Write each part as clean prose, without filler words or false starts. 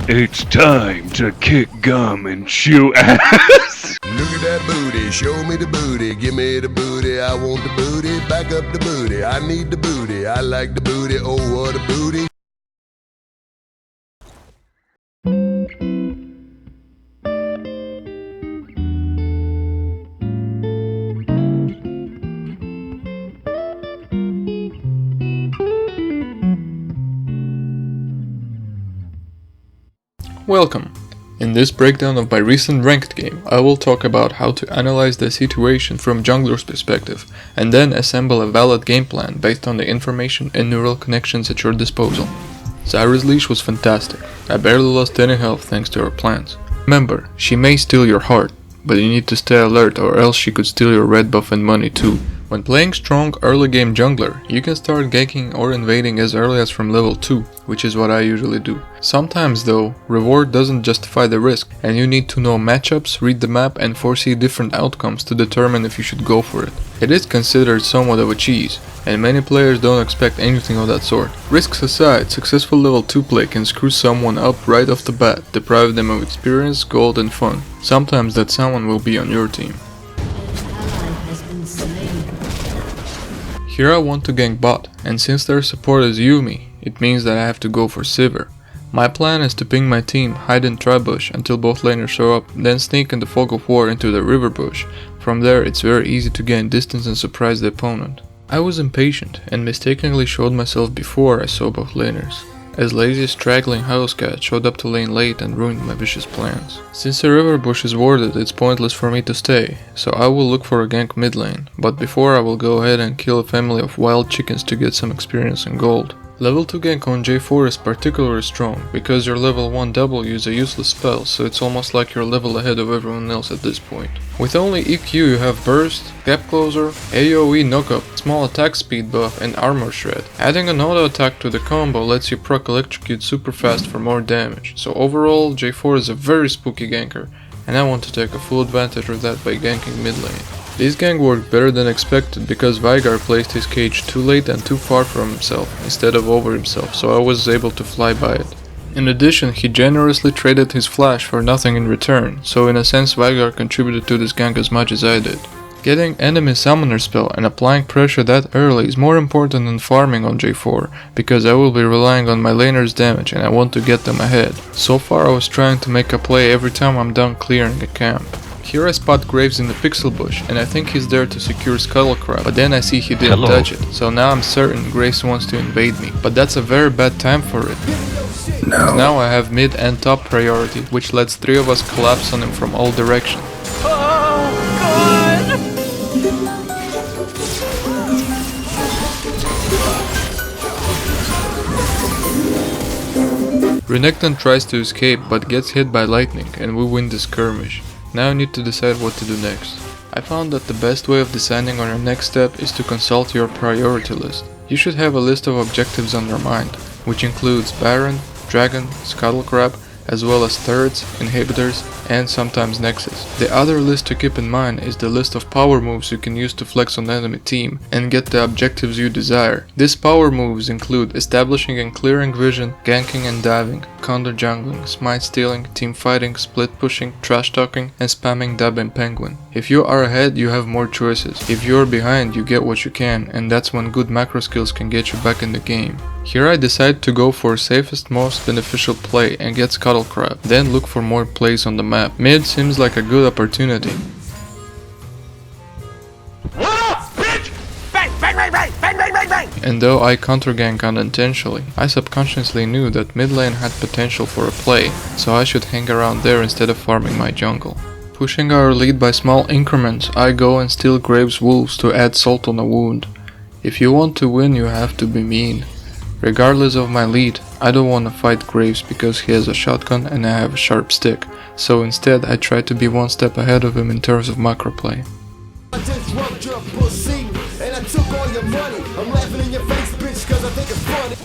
It's time to kick gum and chew ass. Look at that booty, show me the booty, give me the booty, I want the booty, back up the booty, I need the booty, I like the booty, oh what a booty. Welcome! In this breakdown of my recent ranked game, I will talk about how to analyze the situation from jungler's perspective, and then assemble a valid game plan based on the information and neural connections at your disposal. Zyra's leash was fantastic. I barely lost any health thanks to her plans. Remember, she may steal your heart, but you need to stay alert or else she could steal your red buff and money too. When playing strong early game jungler, you can start ganking or invading as early as from level 2, which is what I usually do. Sometimes though, reward doesn't justify the risk, and you need to know matchups, read the map and foresee different outcomes to determine if you should go for it. It is considered somewhat of a cheese, and many players don't expect anything of that sort. Risks aside, successful level 2 play can screw someone up right off the bat, deprive them of experience, gold and fun. Sometimes that someone will be on your team. Here I want to gank bot, and since their support is Yuumi, it means that I have to go for Sivir. My plan is to ping my team, hide in tri-bush until both laners show up, then sneak in the fog of war into the river bush. From there it's very easy to gain distance and surprise the opponent. I was impatient and mistakenly showed myself before I saw both laners, as lazy straggling housecat showed up to lane late and ruined my vicious plans. Since the river bush is warded, it's pointless for me to stay, so I will look for a gank mid lane, but before I will go ahead and kill a family of wild chickens to get some experience and gold. Level 2 gank on J4 is particularly strong, because your level 1 W is a useless spell, so it's almost like you're level ahead of everyone else at this point. With only EQ you have Burst, Gap Closer, AoE Knockup, small attack speed buff and armor shred. Adding an auto attack to the combo lets you proc electrocute super fast for more damage, so overall J4 is a very spooky ganker, and I want to take a full advantage of that by ganking mid lane. This gank worked better than expected because Veigar placed his cage too late and too far from himself instead of over himself, so I was able to fly by it. In addition, he generously traded his flash for nothing in return, so in a sense Veigar contributed to this gank as much as I did. Getting enemy summoner spell and applying pressure that early is more important than farming on J4, because I will be relying on my laner's damage and I want to get them ahead. So far I was trying to make a play every time I'm done clearing a camp. Here I spot Graves in the pixel bush, and I think he's there to secure Scuttlecrab, but then I see he didn't touch it, so now I'm certain Graves wants to invade me, but that's a very bad time for it. No. Now I have mid and top priority, which lets 3 of us collapse on him from all directions. Oh, God! Renekton tries to escape but gets hit by lightning, and we win the skirmish. Now I need to decide what to do next. I found that the best way of deciding on your next step is to consult your priority list. You should have a list of objectives on your mind, which includes Baron, Dragon, Scuttlecrab, as well as turrets, inhibitors, and sometimes nexus. The other list to keep in mind is the list of power moves you can use to flex on enemy team and get the objectives you desire. These power moves include establishing and clearing vision, ganking and diving, counter jungling, smite stealing, team fighting, split pushing, trash talking, and spamming dab and penguin. If you are ahead, you have more choices. If you are behind, you get what you can, and that's when good macro skills can get you back in the game. Here I decide to go for safest, most beneficial play and get Scuttlecrab, then look for more plays on the map. Mid seems like a good opportunity. What up, bitch? Bang, bang, bang, bang, bang, bang, bang, bang! And though I counter-gank unintentionally, I subconsciously knew that mid lane had potential for a play, so I should hang around there instead of farming my jungle. Pushing our lead by small increments, I go and steal Graves' wolves to add salt on a wound. If you want to win, you have to be mean. Regardless of my lead, I don't want to fight Graves because he has a shotgun and I have a sharp stick, so instead I try to be one step ahead of him in terms of macro play. I just rubbed your pussy, and I took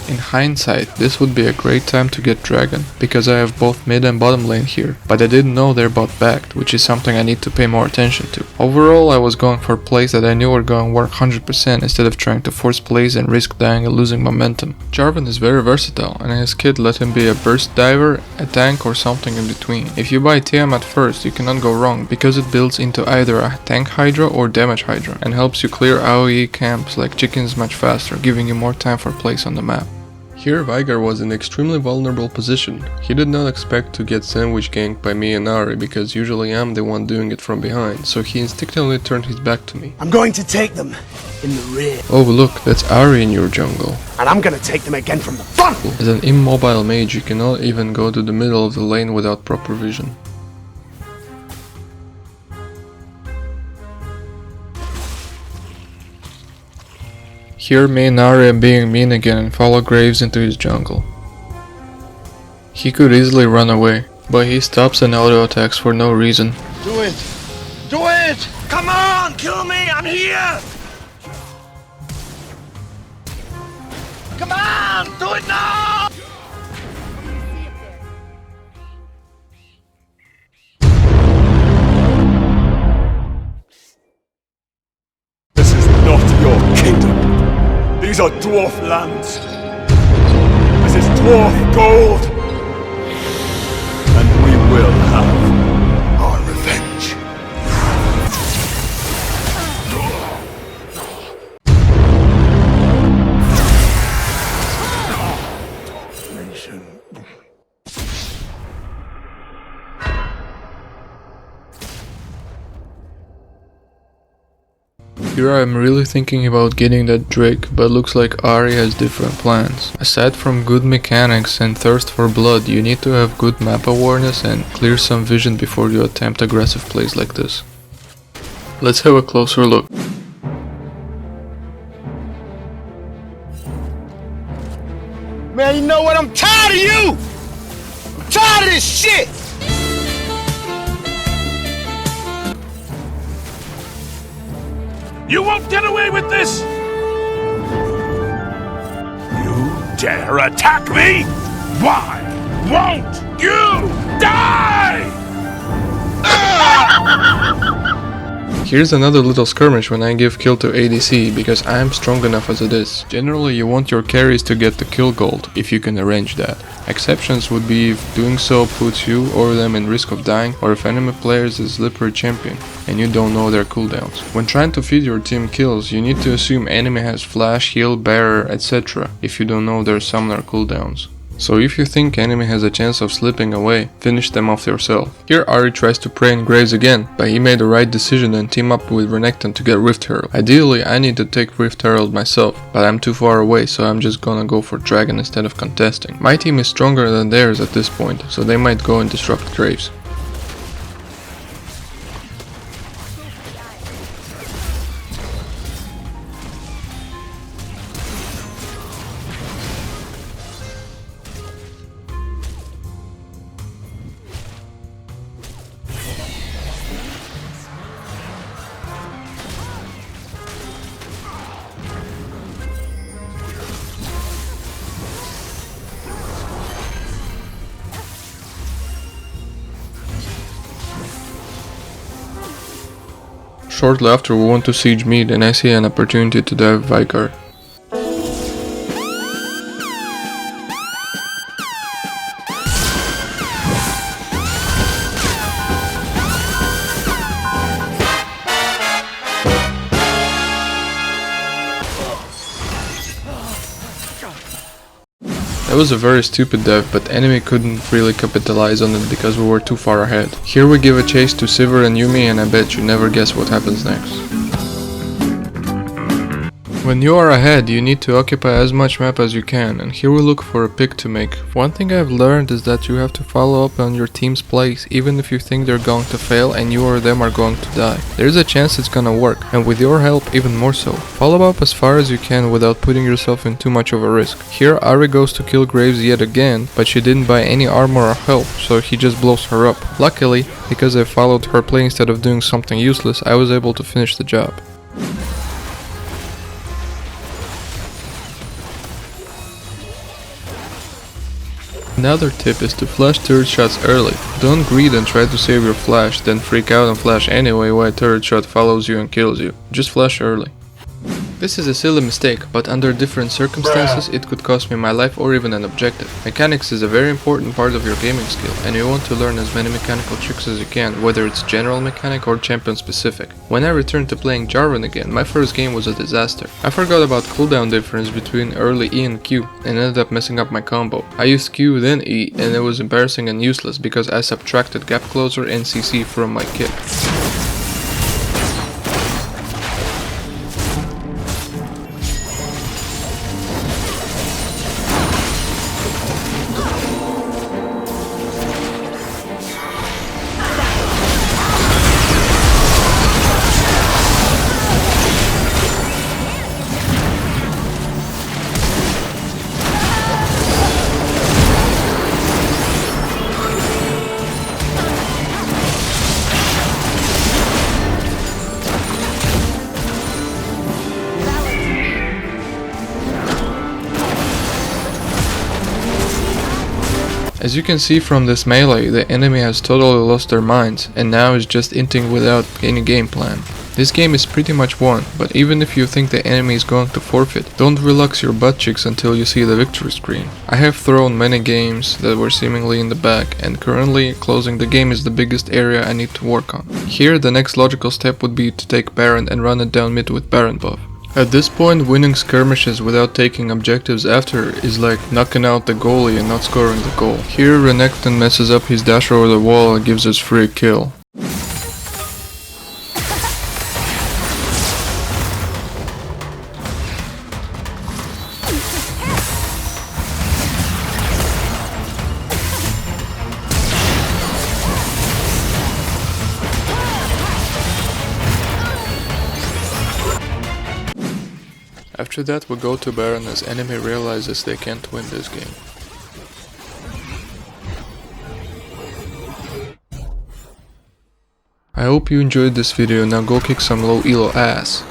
In hindsight, this would be a great time to get Dragon, because I have both mid and bottom lane here, but I didn't know they're bot backed, which is something I need to pay more attention to. Overall, I was going for plays that I knew were going to work 100% instead of trying to force plays and risk dying and losing momentum. Jarvan is very versatile, and his kit let him be a burst diver, a tank or something in between. If you buy TM at first, you cannot go wrong, because it builds into either a tank Hydra or damage Hydra, and helps you clear AoE camps like chickens much faster, giving you more time for plays on the map. Here Veigar was in an extremely vulnerable position. He did not expect to get sandwich ganked by me and Ari, because usually I'm the one doing it from behind, so he instinctively turned his back to me. I'm going to take them in the rear. Oh look, that's Ari in your jungle. And I'm gonna take them again from the front! As an immobile mage, you cannot even go to the middle of the lane without proper vision. Here me and Ari are being mean again and follow Graves into his jungle. He could easily run away, but he stops and auto attacks for no reason. Do it! Do it! Come on! Kill me! I'm here! Come on! Do it now! This is not your kingdom. These are dwarf lands. This is dwarf gold. And we will have our revenge. Here I am really thinking about getting that Drake, but looks like Ari has different plans. Aside from good mechanics and thirst for blood, you need to have good map awareness and clear some vision before you attempt aggressive plays like this. Let's have a closer look. Man, you know what? I'm tired of you! I'm tired of this shit! You won't get away with this! You dare attack me? Why won't you die? Here's another little skirmish when I give kill to ADC, because I am strong enough as it is. Generally you want your carries to get the kill gold, if you can arrange that. Exceptions would be if doing so puts you or them in risk of dying, or if enemy players is slippery champion and you don't know their cooldowns. When trying to feed your team kills, you need to assume enemy has flash, heal, bearer, etc. if you don't know their summoner cooldowns. So if you think enemy has a chance of slipping away, finish them off yourself. Here Ari tries to pray in Graves again, but he made the right decision and team up with Renekton to get Rift Herald. Ideally I need to take Rift Herald myself, but I'm too far away, so I'm just gonna go for Dragon instead of contesting. My team is stronger than theirs at this point, so they might go and disrupt Graves. Shortly after we want to siege mid and I see an opportunity to dive Veigar. That was a very stupid dive, but enemy couldn't really capitalize on it because we were too far ahead. Here we give a chase to Sivir and Yuumi, and I bet you never guess what happens next. When you are ahead, you need to occupy as much map as you can, and here we look for a pick to make. One thing I've learned is that you have to follow up on your team's plays, even if you think they're going to fail and you or them are going to die. There's a chance it's gonna work, and with your help even more so. Follow up as far as you can without putting yourself in too much of a risk. Here Ari goes to kill Graves yet again, but she didn't buy any armor or health, so he just blows her up. Luckily, because I followed her play instead of doing something useless, I was able to finish the job. Another tip is to flash turret shots early. Don't greed and try to save your flash, then freak out and flash anyway while a turret shot follows you and kills you. Just flash early. This is a silly mistake, but under different circumstances it could cost me my life or even an objective. Mechanics is a very important part of your gaming skill, and you want to learn as many mechanical tricks as you can, whether it's general mechanic or champion specific. When I returned to playing Jarvan again, my first game was a disaster. I forgot about cooldown difference between early E and Q, and ended up messing up my combo. I used Q then E, and it was embarrassing and useless because I subtracted gap closer and CC from my kit. As you can see from this melee, the enemy has totally lost their minds and now is just inting without any game plan. This game is pretty much won, but even if you think the enemy is going to forfeit, don't relax your butt cheeks until you see the victory screen. I have thrown many games that were seemingly in the back, and currently closing the game is the biggest area I need to work on. Here the next logical step would be to take Baron and run it down mid with Baron buff. At this point, winning skirmishes without taking objectives after is like knocking out the goalie and not scoring the goal. Here Renekton messes up his dash over the wall and gives us free kill. After that we go to Baron as enemy realizes they can't win this game. I hope you enjoyed this video, now go kick some low elo ass.